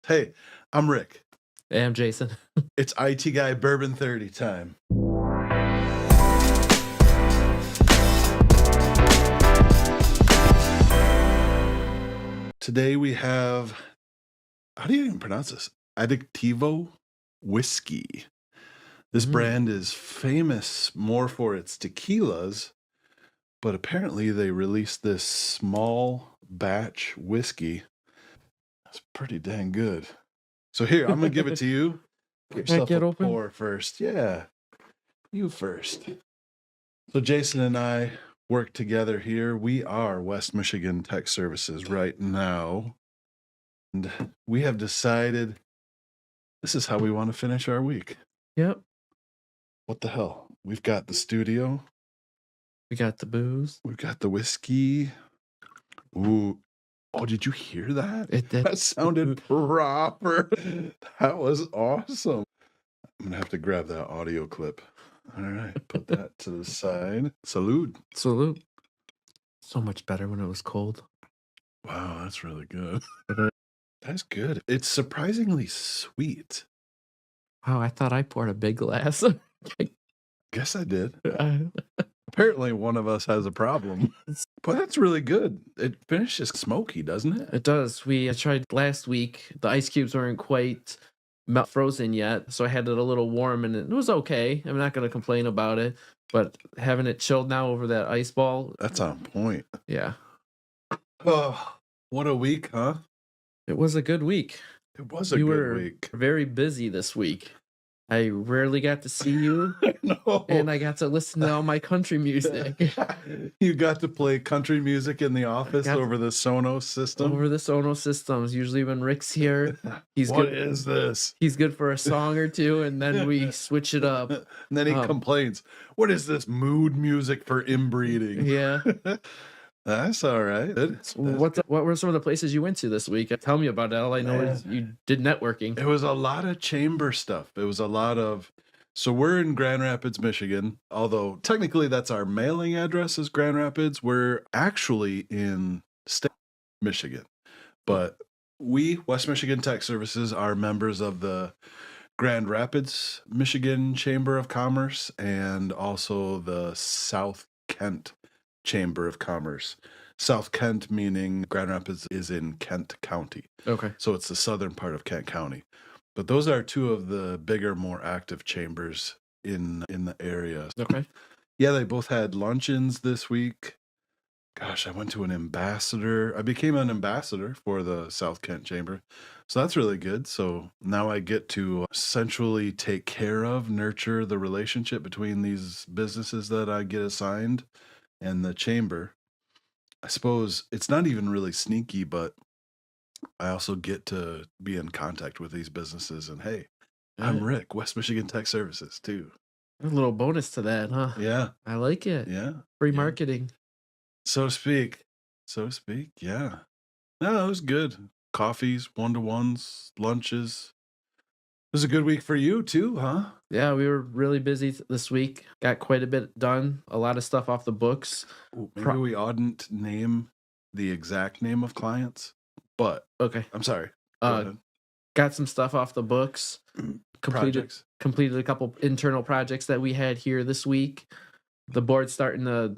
Hey, I'm Rick. Hey, I'm Jason. It's IT Guy Bourbon 30 time. Today we have, how do you even pronounce this? Addictivo whiskey. This brand is famous more for its tequilas, but apparently they released this small batch whiskey. That's pretty dang good. So here, I'm going to give it to you. Get yourself get a open? pour first. Yeah, you first. So Jason and I work together here. We are West Michigan Tech Services right now. And we have decided this is how we want to finish our week. Yep. What the hell? We've got the studio. We got the booze. We've got the whiskey. Ooh. Oh, did you hear that? It did. That sounded proper. That was awesome. I'm going to have to grab that audio clip. All right. Put that to the side. Salute. Salute. So much better when it was cold. Wow, that's really good. That's good. It's surprisingly sweet. Wow, I thought I poured a big glass. Guess I did. Apparently one of us has a problem. But that's really good. It finishes smoky, doesn't it? It does. I tried last week. The ice cubes weren't quite frozen yet, so I had it a little warm, and it was okay. I'm not going to complain about it, but having it chilled now over that ice ball. That's on point. Yeah. Oh, what a week, huh? It was a good week. It was a good week. Very busy this week. I rarely got to see you. No. And I got to listen to all my country music. You got to play country music in the office over the Sonos system? Over the Sonos systems. Usually when Rick's here, he's What good. is this? He's good for a song or two, and then we switch it up. And then he complains, what is this mood music for inbreeding? Yeah. That's all right. What were some of the places you went to this week? Tell me about it. All I know is you did networking. It was a lot of chamber stuff. It was a lot of... So we're in Grand Rapids, Michigan, although technically that's our mailing address is Grand Rapids. We're actually in state Michigan. But we, West Michigan Tech Services, are members of the Grand Rapids, Michigan Chamber of Commerce and also the South Kent Chamber of Commerce. South Kent meaning Grand Rapids is in Kent County. Okay. So it's the southern part of Kent County. But those are two of the bigger, more active chambers in the area. Okay. Yeah, they both had luncheons this week. Gosh, I went to an ambassador. I became an ambassador for the South Kent Chamber. So that's really good. So now I get to essentially take care of, nurture the relationship between these businesses that I get assigned and the chamber. I suppose it's not even really sneaky, but I also get to be in contact with these businesses. And hey, I'm Rick, West Michigan Tech Services too. A little bonus to that, huh? Yeah. I like it. Yeah. Free marketing. So to speak. Yeah. No, it was good. Coffees, one-to-ones, lunches. It was a good week for you too, huh? Yeah, we were really busy this week. Got quite a bit done. A lot of stuff off the books. Maybe we oughtn't name the exact name of clients, but okay. I'm sorry. Go ahead. Got some stuff off the books. Completed a couple internal projects that we had here this week. The board's starting to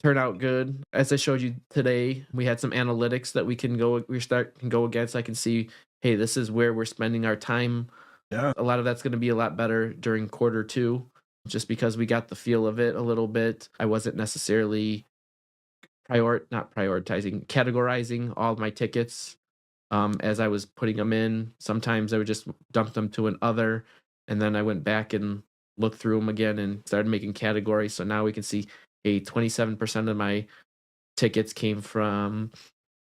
turn out good. As I showed you today, we had some analytics that we can go against. I can see, hey, this is where we're spending our time. Yeah. A lot of that's going to be a lot better during quarter two, just because we got the feel of it a little bit. I wasn't necessarily categorizing all of my tickets as I was putting them in. Sometimes I would just dump them to an other, and then I went back and looked through them again and started making categories. So now we can see 27% of my tickets came from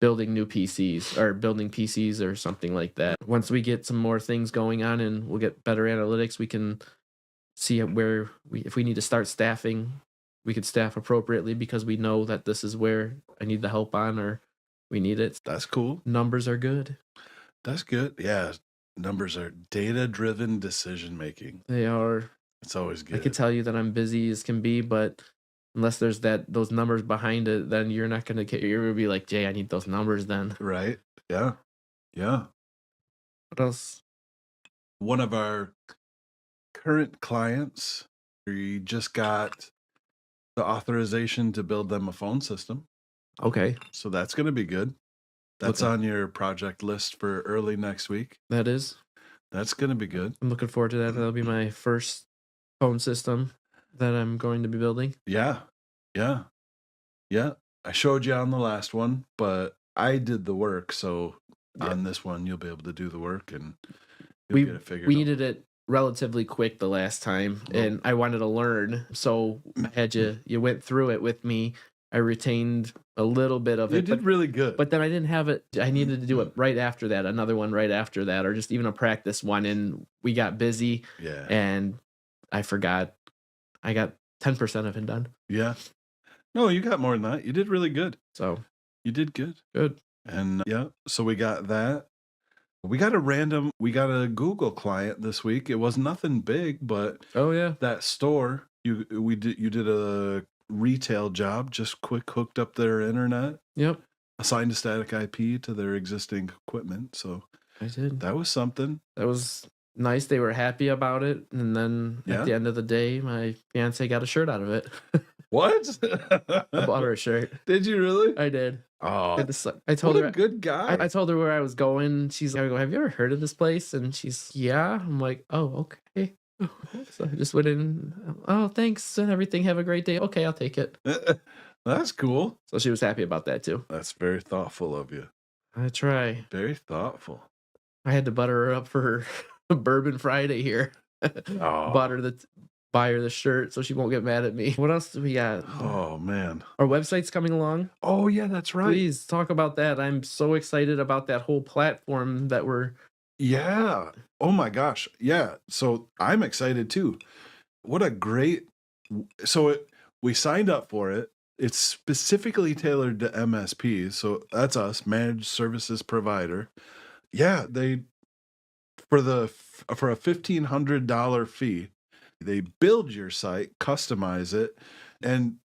building new PCs or building PCs or something like that. Once we get some more things going on and we'll get better analytics, we can see where if we need to start staffing, we could staff appropriately because we know that this is where I need the help on or we need it. That's cool. Numbers are good. That's good. Yeah. Numbers are data-driven decision-making. They are. It's always good. I can tell you that I'm busy as can be, but unless there's those numbers behind it, then you're not going to you're going to be like, Jay, I need those numbers then. Right. Yeah. Yeah. What else? One of our current clients, we just got the authorization to build them a phone system. Okay. So that's going to be good. What's That's on your project list for early next week. that is? That's going to be good. I'm looking forward to that. That'll be my first phone system that I'm going to be building. Yeah. Yeah. Yeah. I showed you on the last one, but I did the work. So Yeah. on this one, you'll be able to do the work and you'll We get it figured we out. needed it relatively quick the last time, and I wanted to learn, so I had you went through it with me. I retained a little bit of You it, did really good. but then I didn't have it. I needed to do it right after that, another one right after that, or just even a practice one, and we got busy, Yeah. and I forgot. I got 10% of it done. Yeah. No, you got more than that. You did really good. So You did good. good. And yeah, so we got that. We got a Google client this week. It was nothing big, but Oh yeah. that store, you did a retail job, just quick hooked up their internet, Yep. assigned a static IP to their existing equipment. So I did. that was something. That was nice. They were happy about it, and then at Yeah. the end of the day, my fiance got a shirt out of it. What? I bought her a shirt. Did you really? I did. Oh, I told what her a good guy. I told her where I was going. She's like, I go, have you ever heard of this place? And she's, yeah. I'm like, oh, okay. So I just went in. Oh, thanks and everything. Have a great day. Okay, I'll take it. That's cool. So she was happy about that too. That's very thoughtful of you. I try. Very thoughtful. I had to butter her up for her Bourbon Friday here. Oh. Buy her the shirt so she won't get mad at me. What else do we got? Oh man. Our website's coming along. Oh yeah, that's right. Please talk about that. I'm so excited about that whole platform that we're. Yeah. Oh my gosh. Yeah. So I'm excited too. What a great. We signed up for it. It's specifically tailored to MSPs. So that's us, managed services provider. Yeah, for a $1,500 fee, they build your site, customize it, and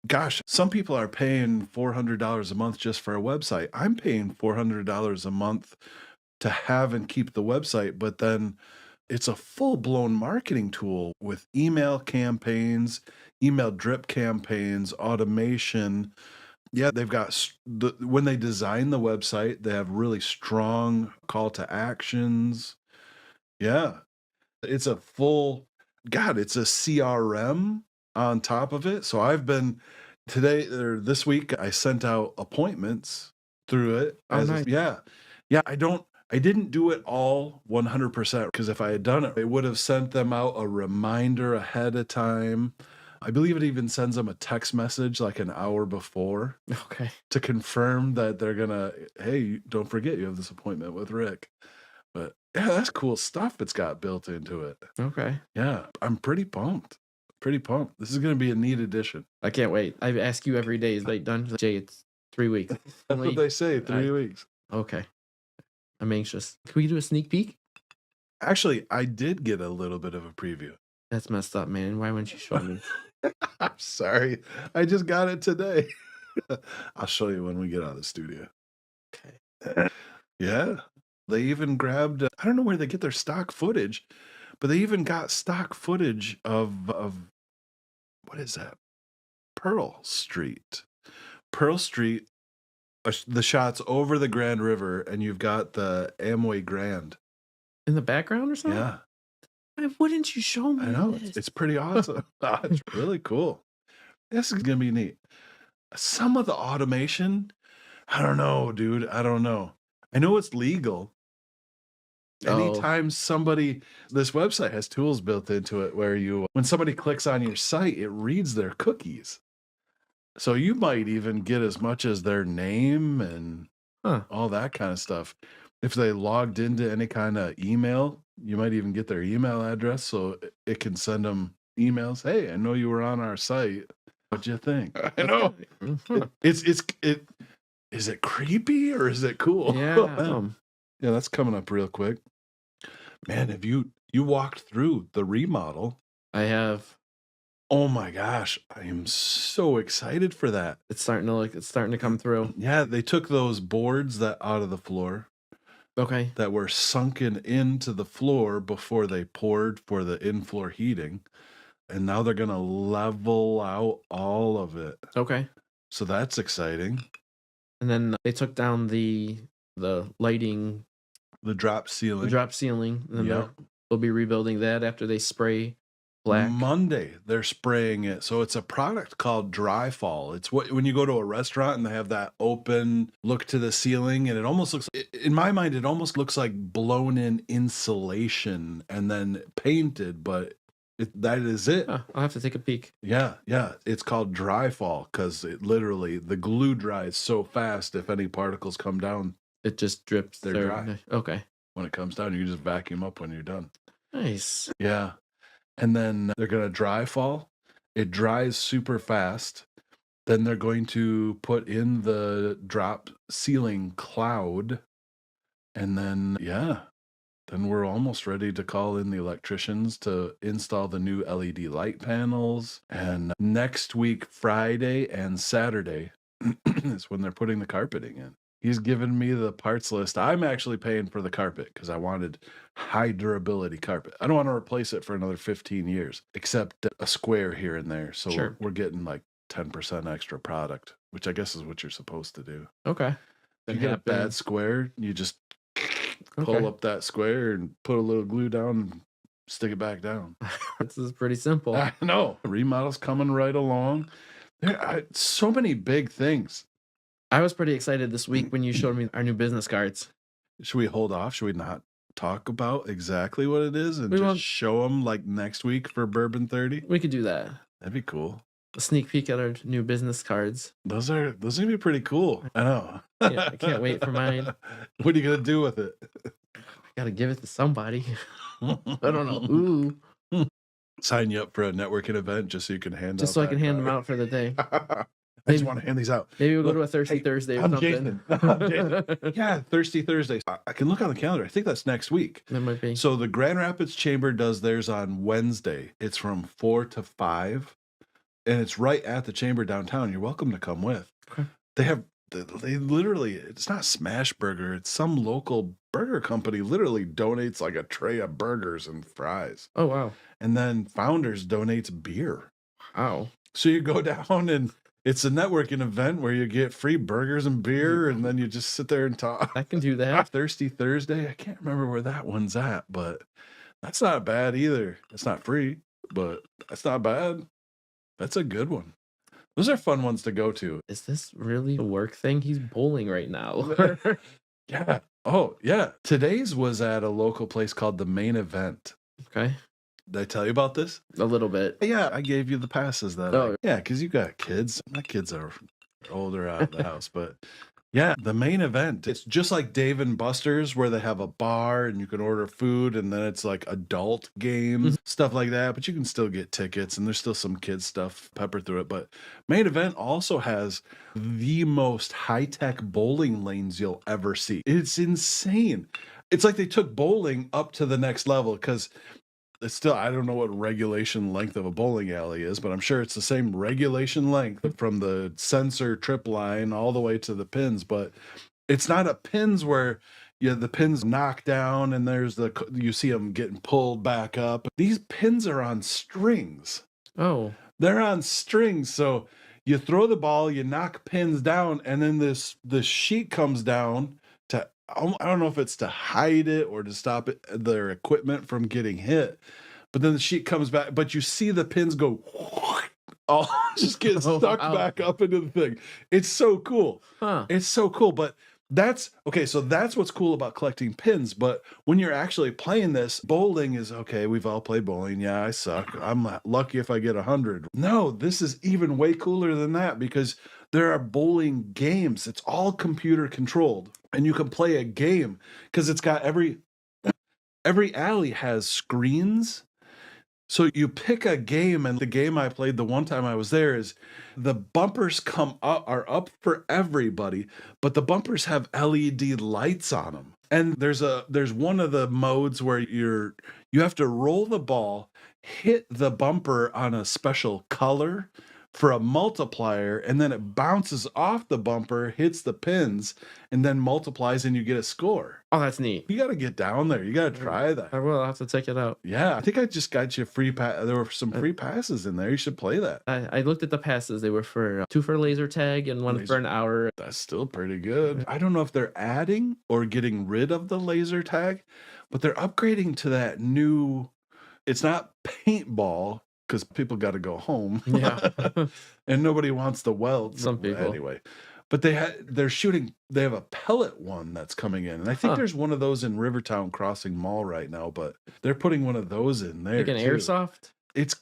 gosh, some people are paying $400 a month just for a website. I'm paying $400 a month to have and keep the website, but then it's a full-blown marketing tool with email campaigns, email drip campaigns, automation. Yeah, they've got when they design the website, they have really strong call to actions. Yeah, it's a it's a CRM on top of it. So I've been today or this week, I sent out appointments through it. Oh, nice. Yeah. Yeah. I didn't do it all 100% because if I had done it, it would have sent them out a reminder ahead of time. I believe it even sends them a text message like an hour before Okay. to confirm that they're gonna, hey, don't forget you have this appointment with Rick. But yeah, that's cool stuff it's got built into it. Okay. Yeah, I'm pretty pumped. Pretty pumped. This is gonna be a neat addition. I can't wait. I ask you every day, is that done? Jay, it's 3 weeks. That's what they say, 3 weeks. Okay. I'm anxious. Can we do a sneak peek? Actually, I did get a little bit of a preview. That's messed up, man. Why wouldn't you show me? I'm sorry. I just got it today. I'll show you when we get out of the studio. Okay. Yeah. They even grabbed, I don't know where they get their stock footage, but they even got stock footage of what is that? Pearl Street. Pearl Street, the shots over the Grand River, and you've got the Amway Grand. In the background or something? Yeah. Why wouldn't you show me I know. this? It's pretty awesome. It's really cool. This is going to be neat. Some of the automation, I don't know, dude. I don't know. I know it's legal. Anytime this website has tools built into it where when somebody clicks on your site, it reads their cookies. So you might even get as much as their name and all that kind of stuff. If they logged into any kind of email, you might even get their email address so it can send them emails. Hey, I know you were on our site. What'd you think? I know. Is it creepy or is it cool? Yeah. Yeah, that's coming up real quick. Man, have you walked through the remodel? I have. Oh my gosh, I am so excited for that. It's starting to come through. Yeah, they took those boards that out of the floor Okay. that were sunken into the floor before they poured for the in-floor heating, and now they're gonna level out all of it. Okay. So that's exciting. And then they took down the lighting, The drop the ceiling. drop ceiling, and then Yep. they'll be rebuilding that after they spray black. Monday, they're spraying it. So it's a product called Dry Fall. It's what when you go to a restaurant and they have that open look to the ceiling, and it almost looks, in my mind, it almost looks like blown in insulation and then painted, but that is it. Huh, I'll have to take a peek. Yeah, yeah. It's called Dry Fall because it literally, the glue dries so fast, if any particles come down, It just drips. they're dry. Okay. When it comes down, you can just vacuum up when you're done. Nice. Yeah. And then they're going to dry fall. It dries super fast. Then they're going to put in the drop ceiling cloud. And then, yeah, then we're almost ready to call in the electricians to install the new LED light panels. And next week, Friday and Saturday, is when they're putting the carpeting in. He's given me the parts list. I'm actually paying for the carpet because I wanted high durability carpet. I don't want to replace it for another 15 years, except a square here and there. So Sure. we're getting like 10% extra product, which I guess is what you're supposed to do. Okay. If you get a bad square, you just pull Okay. up that square and put a little glue down and stick it back down. This is pretty simple. I know. Remodel's coming right along. There are so many big things. I was pretty excited this week when you showed me our new business cards. Should we hold off? Should we not talk about exactly what it is and We just won't- show them like next week for Bourbon 30? We could do that. That'd be cool. A sneak peek at our new business cards. Those are gonna be pretty cool. I know. Yeah, I can't wait for mine. What are you gonna do with it? I gotta give it to somebody. I don't know. Ooh. Sign you up for a networking event just so you can hand Just out so I that can hand them card. out for the day. I just want to hand these out. Maybe we'll go Look, to a Thirsty hey, Thursday or I'm something. Jason. I'm Jason. Yeah, Thirsty Thursday. I can look on the calendar. I think that's next week. That might be. So the Grand Rapids Chamber does theirs on Wednesday. It's from 4 to 5, and it's right at the chamber downtown. You're welcome to come with. Okay. They literally, it's not Smash Burger. It's some local burger company literally donates like a tray of burgers and fries. Oh, wow. And then Founders donates beer. Wow. So you go down and it's a networking event where you get free burgers and beer, and then you just sit there and talk. I can do that. Thirsty Thursday. I can't remember where that one's at, but that's not bad either. It's not free, but that's not bad. That's a good one. Those are fun ones to go to. Is this really a work thing? He's bowling right now. Yeah. Oh, yeah. Today's was at a local place called The Main Event. Okay. Did I tell you about this? A little bit. Yeah, I gave you the passes that. Oh. Yeah, because you got kids. My kids are older out of the house, but yeah, The Main Event. It's just like Dave and Buster's, where they have a bar and you can order food, and then it's like adult games, stuff like that. But you can still get tickets, and there's still some kids stuff peppered through it. But Main Event also has the most high-tech bowling lanes you'll ever see. It's insane. It's like they took bowling up to the next level, because it's still, I don't know what regulation length of a bowling alley is, but I'm sure it's the same regulation length from the sensor trip line all the way to the pins. But it's not a pins where the pins knock down and you see them getting pulled back up. These pins are on strings. Oh. They're on strings. So you throw the ball, you knock pins down, and then the sheet comes down to, I don't know if it's to hide it or to stop their equipment from getting hit, but then the sheet comes back, but you see the pins go all just get stuck back up into the thing. It's so cool. Huh. It's so cool. But that's okay. So that's what's cool about collecting pins. But when you're actually playing this, bowling is okay. We've all played bowling. Yeah, I suck. I'm lucky if I get 100. No, this is even way cooler than that, because there are bowling games. It's all computer controlled, and you can play a game because it's got every alley has screens. So you pick a game, and the game I played the one time I was there is the bumpers are up for everybody, but the bumpers have LED lights on them. And there's one of the modes where you have to roll the ball, hit the bumper on a special color for a multiplier, and then it bounces off the bumper, hits the pins, and then multiplies, and you get a score. Oh, that's neat. You gotta get down there. You gotta try I that. will. I'll have to check it out. Yeah, I think I just got you a free pass. There were some free passes in there. You should play that. I looked at the passes. They were for 2 for laser tag and 1 for an hour. That's still pretty good. I don't know if they're adding or getting rid of the laser tag, but they're upgrading to that new. It's not paintball because people got to go home. Yeah. And nobody wants the weld. Some people. Anyway. But they're shooting. They have a pellet one that's coming in, and I think there's one of those in Rivertown Crossing Mall right now. But they're putting one of those in there. Like an too. airsoft? It's.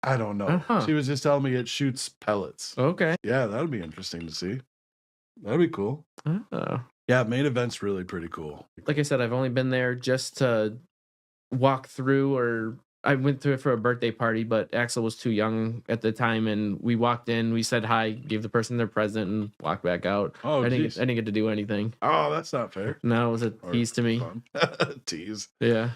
I don't know. She was just telling me it shoots pellets. Okay. Yeah, that would be interesting to see. That'd be cool. Oh. Yeah, main event's really pretty cool. Like I said, I've only been there just to walk through, or I went through it for a birthday party, but Axel was too young at the time, and we walked in, we said hi, gave the person their present, and walked back out. Oh, I didn't get to do anything. Oh, that's not fair. No, it was a tease to me. Tease. Yeah.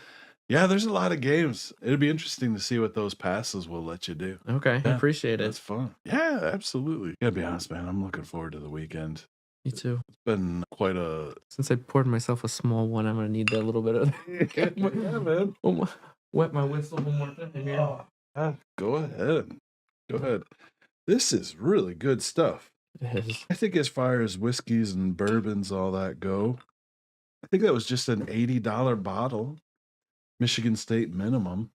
Yeah, there's a lot of games. It'd be interesting to see what those passes will let you do. Okay, Yeah, I appreciate it. That's fun. Yeah, absolutely. Gotta be honest, man. I'm looking forward to the weekend. Me too. It's been quite a. Since I poured myself a small one, I'm gonna need a little bit of. Yeah, man. Wet my whistle one more time here. Go ahead. Go ahead. This is really good stuff. It is. I think as far as whiskeys and bourbons, all that go, I think that was just an $80 bottle, Michigan State minimum.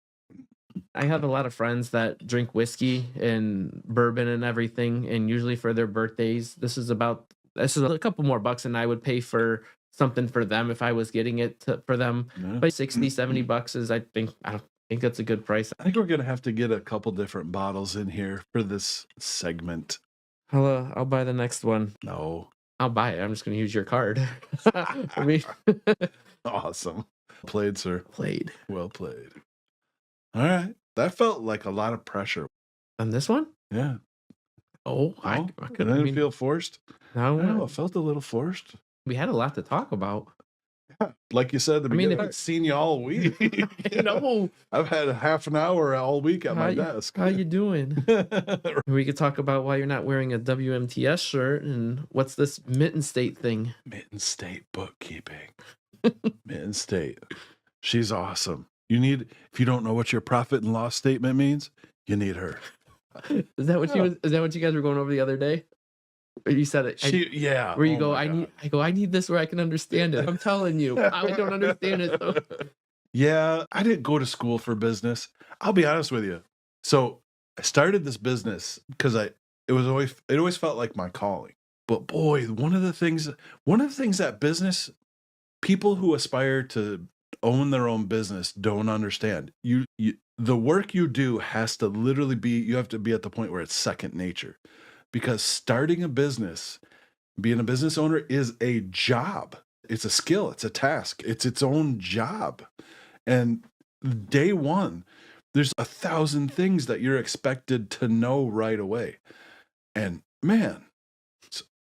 I have a lot of friends that drink whiskey and bourbon and everything, and usually for their birthdays, this is a couple more bucks than I would pay for something for them if I was getting it for them. Yeah. But 60, 70 bucks is, I think that's a good price. I think we're gonna have to get a couple different bottles in here for this segment. I'll buy the next one. No. I'll buy it. I'm just gonna use your card. I mean, Awesome. Played, sir. played Well played. All right. That felt like a lot of pressure. on this one. Yeah. Oh, I No? couldn't Didn't feel forced. No, No, it felt a little forced. we had a lot to talk about. Yeah. Like you said, at the beginning, if I've seen you all week. I know. I've had a half an hour all week at my desk. How you doing? We could talk about why you're not wearing a WMTS shirt and what's this Mitten State thing. Mitten State bookkeeping. Mitten State. She's awesome. If you don't know what your profit and loss statement means, you need her. Is that what is that what you guys were going over the other day? Or you said it. Yeah. Where you go, I need this where I can understand it. I'm telling you, I don't understand it. So. Yeah, I didn't go to school for business. I'll be honest with you. So I started this business because it always felt like my calling. But boy, one of the things that business people who aspire to own their own business don't understand. The work you do has to literally you have to be at the point where it's second nature. Because starting a business, being a business owner is a job. It's a skill, it's a task, it's its own job. And day one, there's 1,000 things that you're expected to know right away. And man,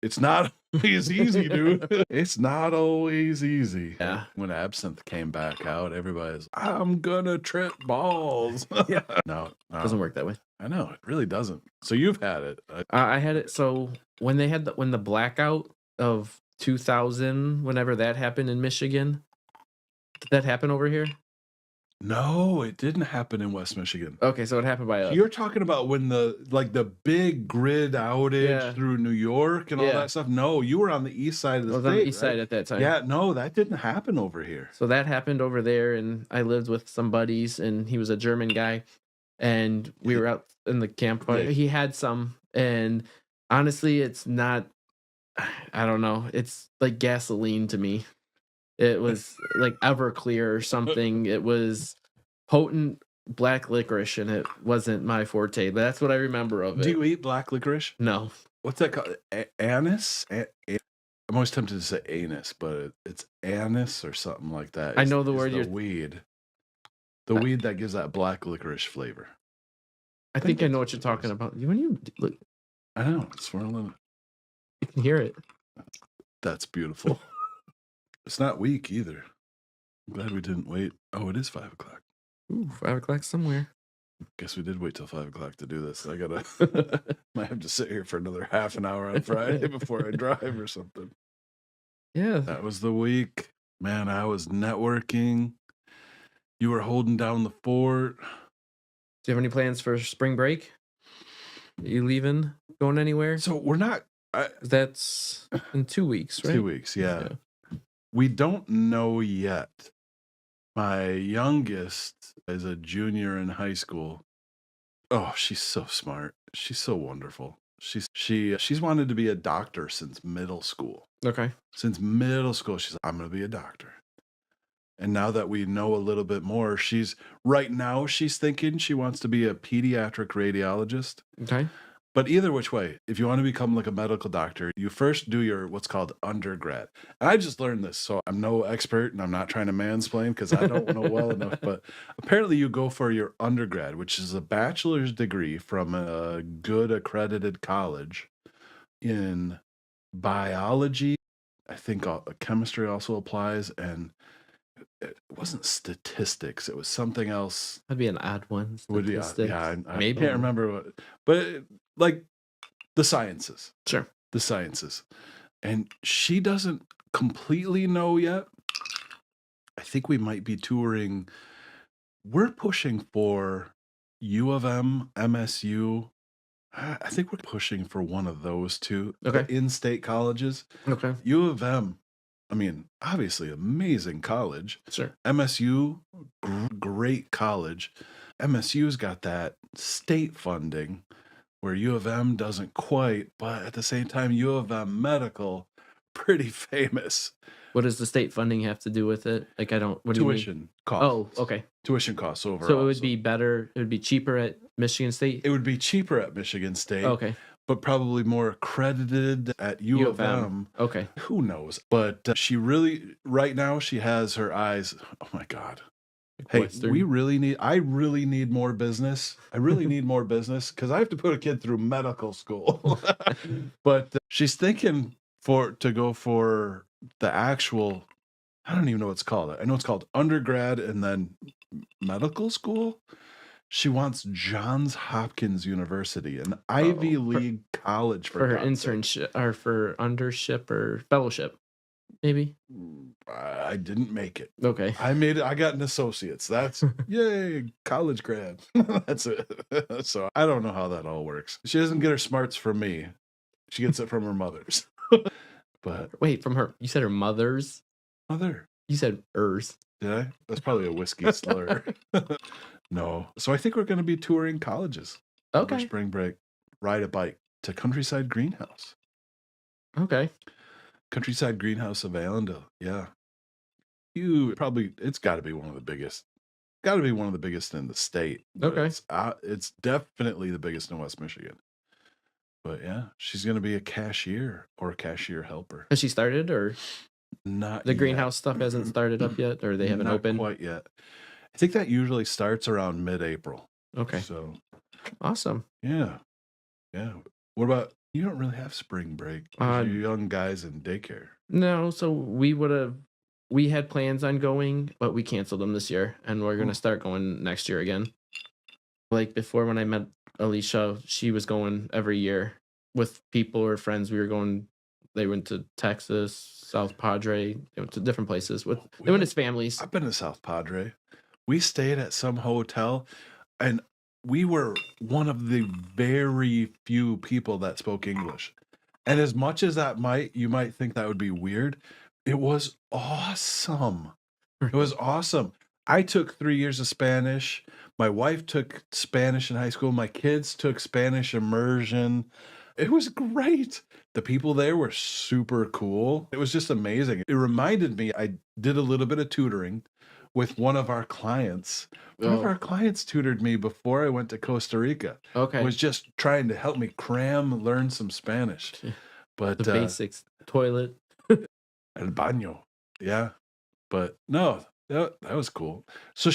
it's not always easy, dude. It's not always easy. Yeah. When Absinthe came back out, everybody's, I'm gonna trip balls. Yeah. No, Doesn't work that way. I know, it really doesn't. So you've had it. I had it. So when the blackout of 2000, whenever that happened in Michigan, did that happen over here? No, it didn't happen in West Michigan. Okay, so it happened by us. You're talking about when the big grid outage through New York and all that stuff. No, you were on the east side of the state. I was on the east side at that time. Yeah, no, that didn't happen over here. So that happened over there, and I lived with some buddies, and he was a German guy, and we were out in the campfire. He had some, and honestly, it's not. I don't know. It's like gasoline to me. It was like Everclear or something. It was potent black licorice, and it wasn't my forte. But that's what I remember of it. Do you eat black licorice? No. What's that called? Anise? I'm always tempted to say anise, but it's anise or something like that. I know the word. The weed. The weed that gives that black licorice flavor. I think I know what you're talking about. When you look, I know it's swirling. You can hear it. That's beautiful. It's not weak either. I'm glad we didn't wait. Oh, it is 5 o'clock. Ooh, 5 o'clock somewhere. Guess we did wait till 5 o'clock to do this. I gotta might have to sit here for another half an hour on Friday before I drive or something. Yeah. That was the week. Man, I was networking. You were holding down the fort. Do you have any plans for spring break? Are you leaving? Going anywhere? So we're not 'Cause that's in 2 weeks, right? 2 weeks, yeah. Yeah. We don't know yet. My youngest is a junior in high school. Oh, she's so smart. She's so wonderful. She's wanted to be a doctor since middle school. Okay. Since middle school, she's like, I'm gonna be a doctor. And now that we know a little bit more, right now she's thinking she wants to be a pediatric radiologist. Okay. But either which way, if you want to become like a medical doctor, you first do your what's called undergrad. And I just learned this, so I'm no expert and I'm not trying to mansplain because I don't know well enough. But apparently, you go for your undergrad, which is a bachelor's degree from a good accredited college in biology. I think chemistry also applies, and it wasn't statistics. It was something else. That'd be an odd one. Would be Statistics. yeah. I Maybe. can't remember what, but like the sciences. Sure. The sciences. And she doesn't completely know yet. I think we might be touring. We're pushing for U of M, MSU. I think we're pushing for one of those two, the Okay. in-state colleges. Okay. U of M, I mean, obviously amazing college. Sure. MSU, great college. MSU's got that state funding where U of M doesn't quite, but at the same time, U of M Medical, pretty famous. What does the state funding have to do with it? Like, I don't. What do you mean? Tuition costs. Oh, okay. Tuition costs overall. So it would be better. It would be cheaper at Michigan State. It would be cheaper at Michigan State, Okay. but probably more accredited at U of M. Okay. Who knows? But she really, right now, she has her eyes. Oh my God. Hey, Western. I really need more business. I really need more business because I have to put a kid through medical school. But she's thinking to go for the actual, I don't even know what it's called. I know it's called undergrad and then medical school. She wants Johns Hopkins University, an Ivy League college for her God's sake. internship or for undership or fellowship, maybe. I didn't make it. Okay. I made it. I got an associate's. That's yay, college grad. That's it. So I don't know how that all works. She doesn't get her smarts from me. She gets it from her mother's. But Wait, from her. You said her mother's. mother, You said hers. did I? That's probably a whiskey slur. No. So I think we're going to be touring colleges over Okay. spring break. Ride a bike to Countryside Greenhouse. Okay. Countryside Greenhouse of Allendale. Yeah. It's got to be one of the biggest. Got to be one of the biggest in the state. But Okay. It's definitely the biggest in West Michigan. But yeah, she's going to be a cashier or a cashier helper. Has she started, or Not the yet. greenhouse stuff hasn't started up yet, or they haven't Not opened? quite yet. I think that usually starts around mid-April. Okay. So Awesome. yeah. What about you? Don't really have spring break. 'Cause you young guys in daycare. No, so we had plans on going, but we canceled them this year, and we're gonna start going next year again. Like before, when I met Alicia, she was going every year with people or friends. We were going. They went to Texas, South Padre. They went to different places. They went as families. I've been to South Padre. We stayed at some hotel, and we were one of the very few people that spoke English. And as much as you might think that would be weird, it was awesome. It was awesome. I took 3 years of Spanish. My wife took Spanish in high school. My kids took Spanish immersion. It was great. The people there were super cool. It was just amazing. It reminded me, I did a little bit of tutoring with one of our clients. One of our clients tutored me before I went to Costa Rica. Okay. Was just trying to help me learn some Spanish. But The basics: toilet. El baño. Yeah. But no, that was cool. So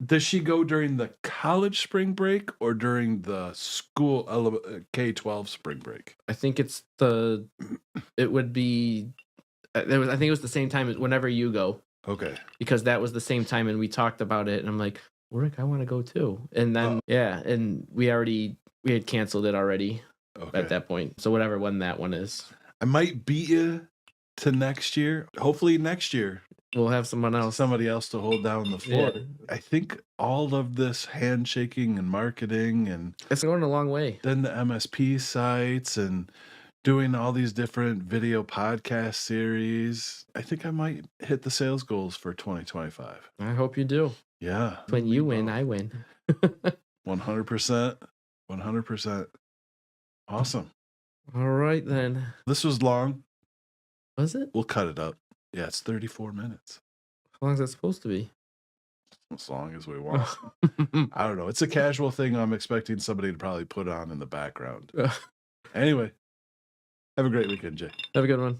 does she go during the college spring break or during the school K-12 spring break? I think it would be. I think it was the same time as whenever you go, Okay. because that was the same time, and we talked about it, and I'm like, Rick, I want to go too. And Oh, then yeah, and we had canceled it already at okay. that point. So whatever when that one is, I might beat you to next year. Hopefully next year, we'll have someone else. somebody else to hold down the Yeah, fort. I think all of this handshaking and marketing and it's going a long way. then the MSP sites and doing all these different video podcast series. I think I might hit the sales goals for 2025. I hope you do. Yeah. When We you win, both. I win. 100%. 100%. Awesome. All right then. This was long. Was it? We'll cut it up. Yeah, it's 34 minutes. How long is that supposed to be? As long as we want. I don't know. It's a casual thing I'm expecting somebody to probably put on in the background. Anyway, have a great weekend, Jay. Have a good one.